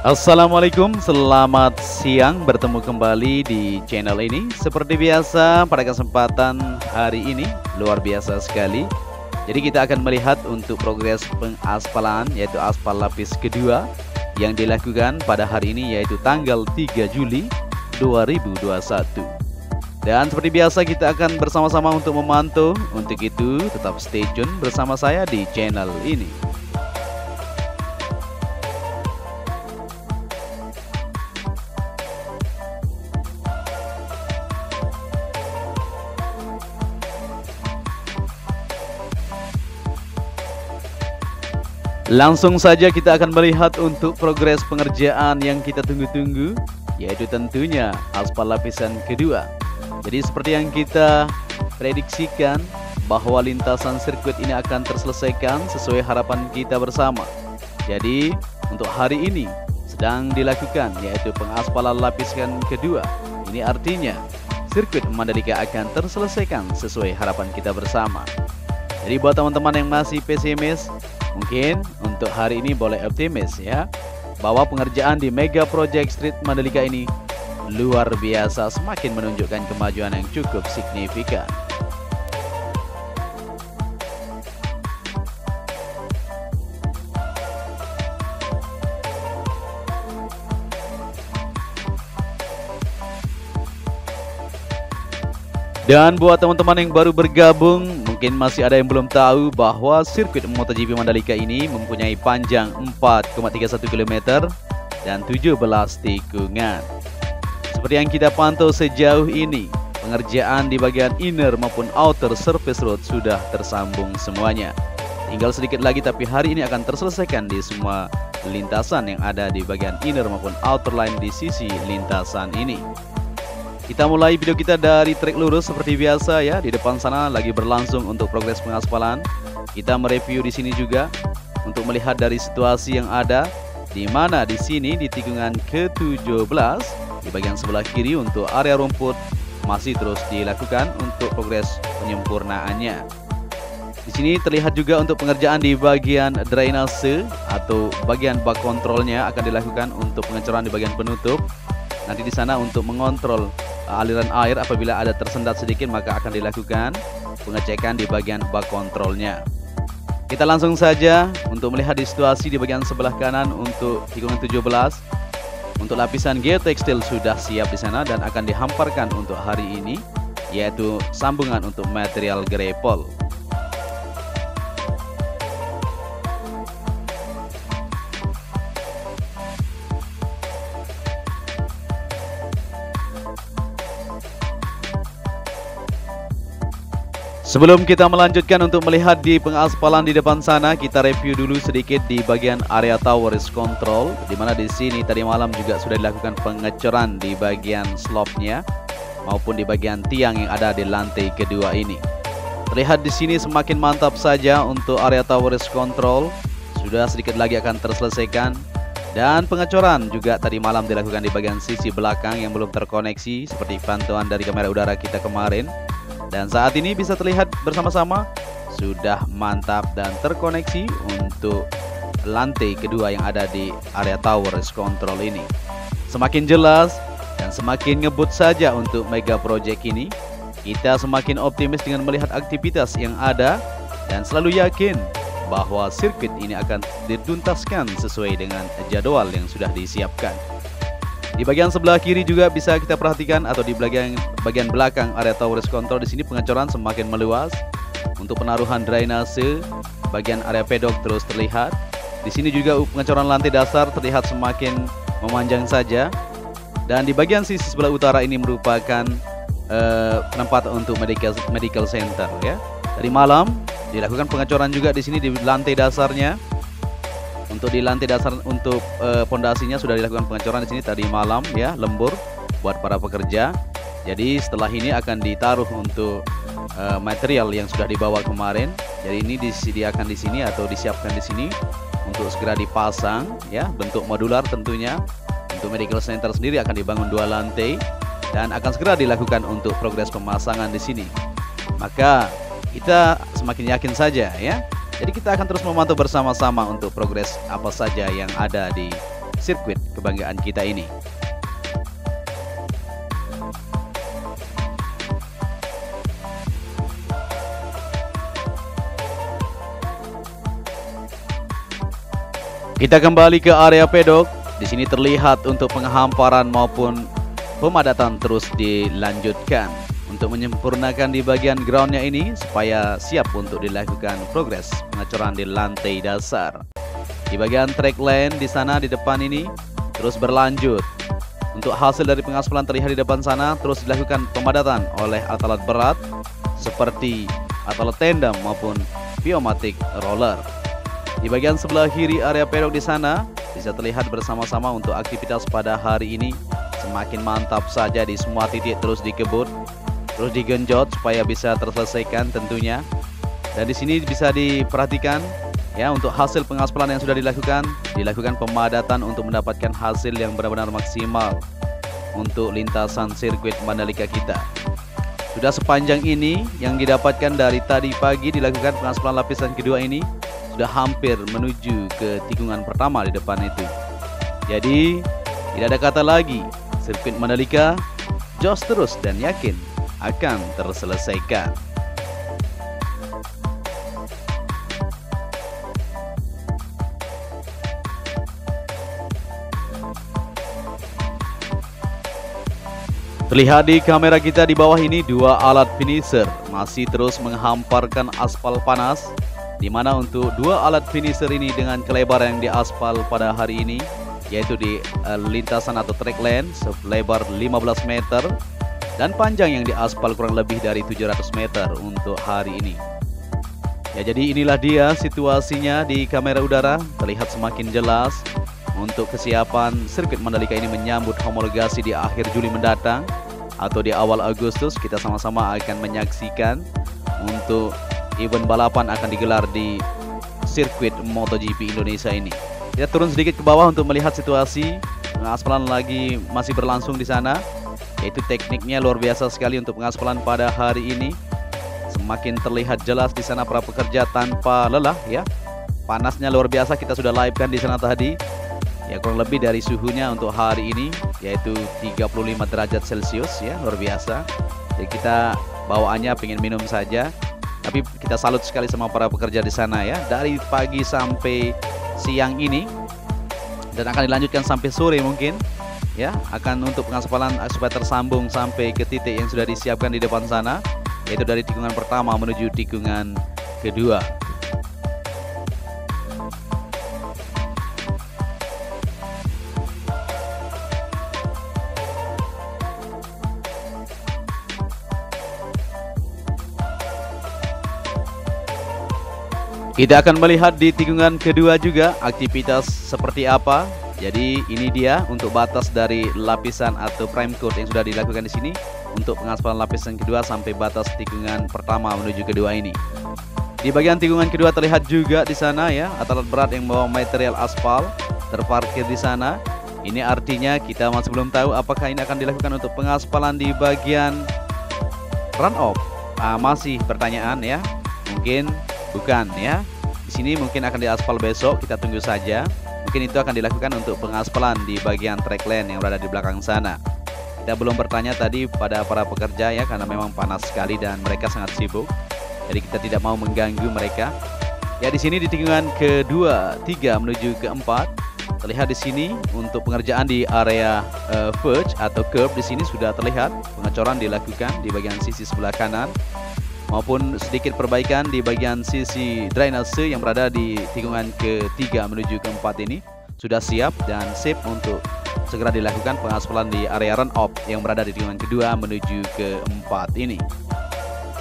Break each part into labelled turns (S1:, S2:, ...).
S1: Assalamualaikum, selamat siang, bertemu kembali di channel ini. Seperti biasa pada kesempatan hari ini luar biasa sekali. Jadi kita akan melihat untuk progres pengaspalan, yaitu aspal lapis kedua yang dilakukan pada hari ini, yaitu tanggal 3 Juli 2021. Dan seperti biasa kita akan bersama-sama untuk memantau. Untuk itu tetap stay tune bersama saya di channel ini. Langsung saja kita akan melihat untuk progres pengerjaan yang kita tunggu-tunggu, yaitu tentunya aspal lapisan kedua. Jadi seperti yang kita prediksikan bahwa lintasan sirkuit ini akan terselesaikan sesuai harapan kita bersama. Jadi untuk hari ini sedang dilakukan yaitu pengaspalan lapisan kedua. Ini artinya sirkuit Mandalika akan terselesaikan sesuai harapan kita bersama. Jadi buat teman-teman yang masih pesimis, mungkin untuk hari ini boleh optimis ya, bahwa pengerjaan di Mega Project Street Mandalika ini luar biasa, semakin menunjukkan kemajuan yang cukup signifikan. Dan buat teman-teman yang baru bergabung, mungkin masih ada yang belum tahu bahwa sirkuit MotoGP Mandalika ini mempunyai panjang 4,31 km dan 17 tikungan. Seperti yang kita pantau sejauh ini, pengerjaan di bagian inner maupun outer surface road sudah tersambung semuanya. Tinggal sedikit lagi tapi hari ini akan terselesaikan di semua lintasan yang ada di bagian inner maupun outer line di sisi lintasan ini. Kita mulai video kita dari trek lurus seperti biasa ya. Di depan sana lagi berlangsung untuk progres pengaspalan. Kita mereview di sini juga untuk melihat dari situasi yang ada, di mana di sini di tikungan ke-17 di bagian sebelah kiri untuk area rumput masih terus dilakukan untuk progres penyempurnaannya. Di sini terlihat juga untuk pengerjaan di bagian drainase atau bagian bak kontrolnya akan dilakukan untuk pengecoran di bagian penutup. Nanti di sana untuk mengontrol aliran air apabila ada tersendat sedikit maka akan dilakukan pengecekan di bagian bak kontrolnya. Kita langsung saja untuk melihat di situasi di bagian sebelah kanan untuk tikungan 17. Untuk lapisan geotekstil sudah siap di sana dan akan dihamparkan untuk hari ini, yaitu sambungan untuk material gravel. Sebelum kita melanjutkan untuk melihat di pengaspalan di depan sana, kita review dulu sedikit di bagian area towers control, di mana di sini tadi malam juga sudah dilakukan pengecoran di bagian slope-nya maupun di bagian tiang yang ada di lantai kedua ini. Terlihat di sini semakin mantap saja untuk area towers control, sudah sedikit lagi akan terselesaikan. Dan pengecoran juga tadi malam dilakukan di bagian sisi belakang yang belum terkoneksi seperti pantauan dari kamera udara kita kemarin. Dan saat ini bisa terlihat bersama-sama sudah mantap dan terkoneksi untuk lantai kedua yang ada di area towers control ini. Semakin jelas dan semakin ngebut saja untuk Mega Project ini. Kita semakin optimis dengan melihat aktivitas yang ada dan selalu yakin bahwa sirkuit ini akan dituntaskan sesuai dengan jadwal yang sudah disiapkan. Di bagian sebelah kiri juga bisa kita perhatikan atau di bagian belakang area towers control di sini pengecoran semakin meluas untuk penaruhan drainase, bagian area pedok terus terlihat. Di sini juga pengecoran lantai dasar terlihat semakin memanjang saja. Dan di bagian sisi sebelah utara ini merupakan penempatan untuk medical center ya. Tadi malam dilakukan pengecoran juga di sini di lantai dasarnya. Untuk di lantai dasar untuk pondasinya sudah dilakukan pengecoran di sini tadi malam ya, lembur buat para pekerja. Jadi setelah ini akan ditaruh untuk material yang sudah dibawa kemarin. Jadi ini disediakan di sini atau disiapkan di sini untuk segera dipasang ya, bentuk modular tentunya. Untuk medical center sendiri akan dibangun 2 lantai dan akan segera dilakukan untuk progres pemasangan di sini. Maka kita semakin yakin saja ya. Jadi kita akan terus memantau bersama-sama untuk progres apa saja yang ada di sirkuit kebanggaan kita ini. Kita kembali ke area pedok. Di sini terlihat untuk penghamparan maupun pemadatan terus dilanjutkan untuk menyempurnakan di bagian groundnya ini supaya siap untuk dilakukan progres pengecoran di lantai dasar. Di bagian track lane di sana di depan ini terus berlanjut. Untuk hasil dari pengaspalan terlihat di depan sana terus dilakukan pemadatan oleh alat-alat berat seperti alat tandem maupun pneumatic roller. Di bagian sebelah kiri area pedok di sana bisa terlihat bersama-sama untuk aktivitas pada hari ini semakin mantap saja di semua titik terus dikebut, terus digenjot supaya bisa terselesaikan tentunya. Dan di sini bisa diperhatikan ya untuk hasil pengaspalan yang sudah dilakukan pemadatan untuk mendapatkan hasil yang benar-benar maksimal untuk lintasan sirkuit Mandalika kita. Sudah sepanjang ini yang didapatkan dari tadi pagi dilakukan pengaspalan lapisan kedua ini sudah hampir menuju ke tikungan pertama di depan itu. Jadi tidak ada kata lagi, sirkuit Mandalika jos terus dan yakin akan terselesaikan. Terlihat di kamera kita di bawah ini dua alat finisher masih terus menghamparkan aspal panas, di mana untuk dua alat finisher ini dengan kelebaran yang diaspal pada hari ini yaitu di lintasan atau track lane selebar 15 meter dan panjang yang diaspal kurang lebih dari 700 meter untuk hari ini. Ya, jadi inilah dia situasinya di kamera udara, terlihat semakin jelas untuk kesiapan sirkuit Mandalika ini menyambut homologasi di akhir Juli mendatang atau di awal Agustus. Kita sama-sama akan menyaksikan untuk event balapan akan digelar di sirkuit MotoGP Indonesia ini. Kita turun sedikit ke bawah untuk melihat situasi pengaspalan lagi masih berlangsung di sana. Yaitu tekniknya luar biasa sekali untuk pengaspalan pada hari ini. Semakin terlihat jelas di sana para pekerja tanpa lelah ya. Panasnya luar biasa, kita sudah live kan di sana tadi. Ya, kurang lebih dari suhunya untuk hari ini yaitu 35 derajat Celcius ya, luar biasa. Jadi kita bawaannya pengen minum saja. Tapi kita salut sekali sama para pekerja di sana ya, dari pagi sampai siang ini dan akan dilanjutkan sampai sore mungkin ya, akan untuk pengaspalan supaya tersambung sampai ke titik yang sudah disiapkan di depan sana, yaitu dari tikungan pertama menuju tikungan kedua. Kita akan melihat di tikungan kedua juga aktivitas seperti apa. Jadi ini dia untuk batas dari lapisan atau prime coat yang sudah dilakukan di sini untuk pengaspalan lapisan kedua sampai batas tikungan pertama menuju kedua ini. Di bagian tikungan kedua terlihat juga di sana ya alat berat yang membawa material aspal terparkir di sana. Ini artinya kita masih belum tahu apakah ini akan dilakukan untuk pengaspalan di bagian run off. Masih pertanyaan ya. Mungkin bukan ya. Di sini mungkin akan diaspal besok, kita tunggu saja. Mungkin itu akan dilakukan untuk pengaspalan di bagian track lane yang berada di belakang sana. Kita belum bertanya tadi pada para pekerja ya, karena memang panas sekali dan mereka sangat sibuk. Jadi kita tidak mau mengganggu mereka. Ya, di sini di tikungan kedua, 3 menuju keempat terlihat di sini untuk pengerjaan di area verge atau curb. Di sini sudah terlihat pengecoran dilakukan di bagian sisi sebelah kanan, maupun sedikit perbaikan di bagian sisi drainase yang berada di tikungan ke-3 menuju ke-4 ini sudah siap dan sip untuk segera dilakukan pengaspalan di area run off yang berada di tikungan kedua menuju ke-4 ini.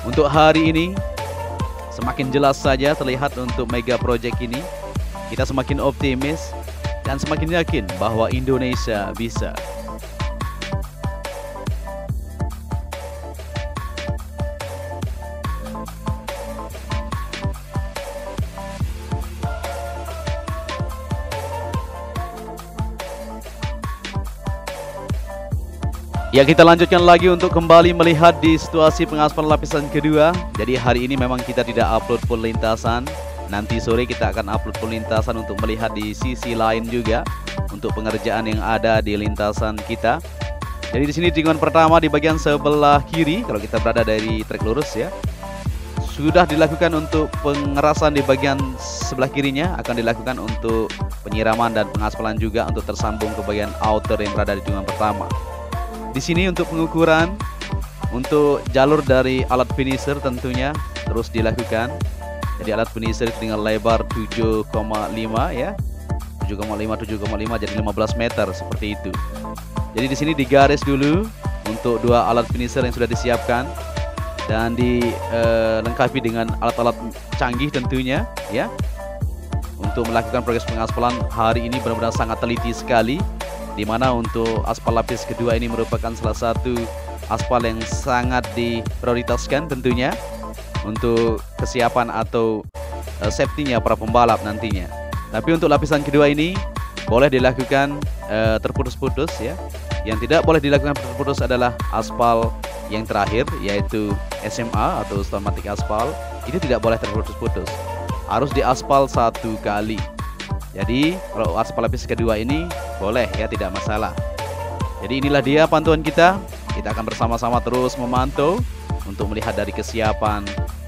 S1: Untuk hari ini semakin jelas saja terlihat untuk mega project ini. Kita semakin optimis dan semakin yakin bahwa Indonesia bisa. Ya, kita lanjutkan lagi untuk kembali melihat di situasi pengaspalan lapisan kedua. Jadi hari ini memang kita tidak upload full lintasan Nanti sore kita akan upload pelintasan untuk melihat di sisi lain juga untuk pengerjaan yang ada di lintasan kita. Jadi di sini tikungan pertama di bagian sebelah kiri kalau kita berada dari trek lurus ya. Sudah dilakukan untuk pengerasan di bagian sebelah kirinya, akan dilakukan untuk penyiraman dan pengaspalan juga untuk tersambung ke bagian outer yang berada di tikungan pertama. Di sini untuk pengukuran untuk jalur dari alat finisher tentunya terus dilakukan. Jadi alat finisher itu dengan lebar 7,5 ya. 7,5 jadi 15 meter seperti itu. Jadi di sini digaris dulu untuk dua alat finisher yang sudah disiapkan dan dilengkapi dengan alat-alat canggih tentunya ya. Untuk melakukan proses pengaspalan hari ini benar-benar sangat teliti sekali, di mana untuk aspal lapis kedua ini merupakan salah satu aspal yang sangat diprioritaskan tentunya untuk kesiapan atau safety-nya para pembalap nantinya. Tapi untuk lapisan kedua ini boleh dilakukan terputus-putus ya. Yang tidak boleh dilakukan terputus adalah aspal yang terakhir, yaitu SMA atau stomatic aspal. Itu tidak boleh terputus-putus, harus diaspal satu kali. Jadi kalau aspal lapis kedua ini boleh ya, tidak masalah. Jadi inilah dia pantauan kita. Kita akan bersama-sama terus memantau untuk melihat dari kesiapan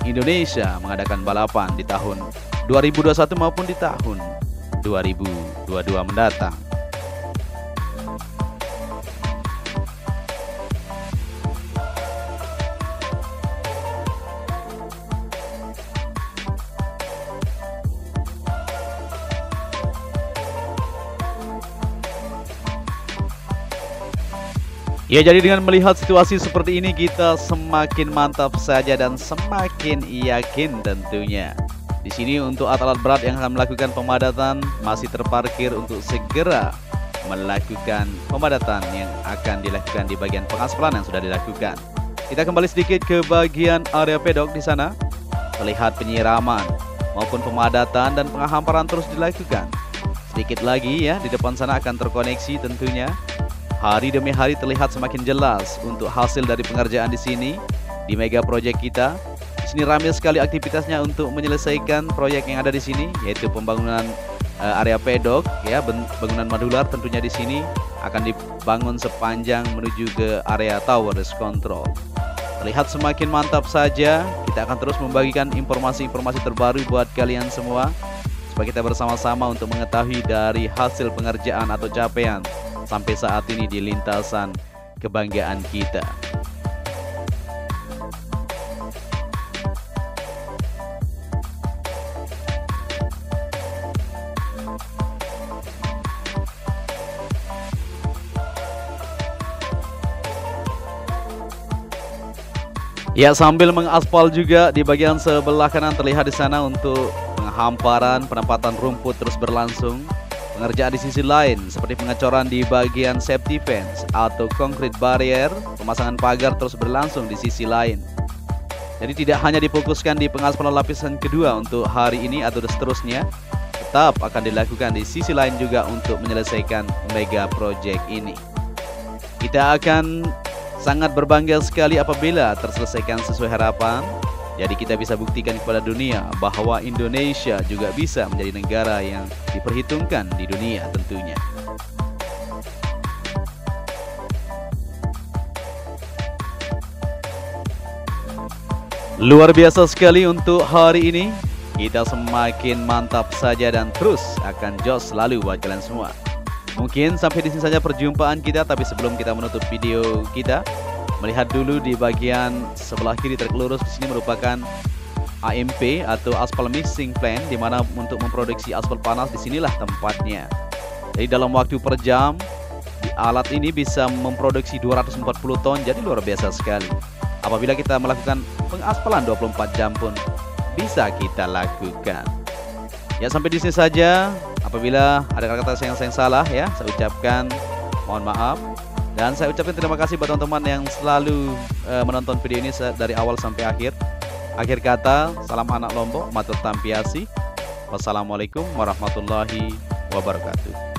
S1: Indonesia mengadakan balapan di tahun 2021 maupun di tahun 2022 mendatang. Ya, jadi dengan melihat situasi seperti ini kita semakin mantap saja dan semakin yakin tentunya. Di sini untuk alat-alat berat yang akan melakukan pemadatan masih terparkir untuk segera melakukan pemadatan yang akan dilakukan di bagian pengaspalan yang sudah dilakukan. Kita kembali sedikit ke bagian area pedok di sana. Terlihat penyiraman maupun pemadatan dan penghamparan terus dilakukan. Sedikit lagi ya, di depan sana akan terkoneksi tentunya. Hari demi hari terlihat semakin jelas untuk hasil dari pengerjaan di sini di mega project kita. Di sini ramai sekali aktivitasnya untuk menyelesaikan proyek yang ada di sini, yaitu pembangunan area pedok ya, bangunan modular tentunya di sini akan dibangun sepanjang menuju ke area tower race control. Terlihat semakin mantap saja. Kita akan terus membagikan informasi-informasi terbaru buat kalian semua supaya kita bersama-sama untuk mengetahui dari hasil pengerjaan atau capaian sampai saat ini di lintasan kebanggaan kita. Ya, sambil mengaspal juga di bagian sebelah kanan terlihat di sana untuk penghamparan, penempatan rumput terus berlangsung. Pengerjaan di sisi lain seperti pengecoran di bagian safety fence atau concrete barrier, pemasangan pagar terus berlangsung di sisi lain. Jadi tidak hanya difokuskan di pengaspalan lapisan kedua untuk hari ini atau seterusnya, tetap akan dilakukan di sisi lain juga untuk menyelesaikan mega project ini. Kita akan sangat berbangga sekali apabila terselesaikan sesuai harapan. Jadi kita bisa buktikan kepada dunia bahwa Indonesia juga bisa menjadi negara yang diperhitungkan di dunia tentunya. Luar biasa sekali untuk hari ini. Kita semakin mantap saja dan terus akan jos selalu buat kalian semua. Mungkin sampai di sini saja perjumpaan kita, tapi sebelum kita menutup video kita, melihat dulu di bagian sebelah kiri trek lurus. Di sini merupakan AMP atau aspal mixing plant, di mana untuk memproduksi aspal panas disinilah tempatnya. Jadi dalam waktu per jam alat ini bisa memproduksi 240 ton, jadi luar biasa sekali. Apabila kita melakukan pengaspalan 24 jam pun bisa kita lakukan. Ya, sampai di sini saja. Apabila ada kata-kata yang saya salah ya, saya ucapkan mohon maaf. Dan saya ucapkan terima kasih buat teman-teman yang selalu menonton video ini dari awal sampai akhir. Akhir kata, salam anak Lombok, matur tampiasi. Wassalamualaikum warahmatullahi wabarakatuh.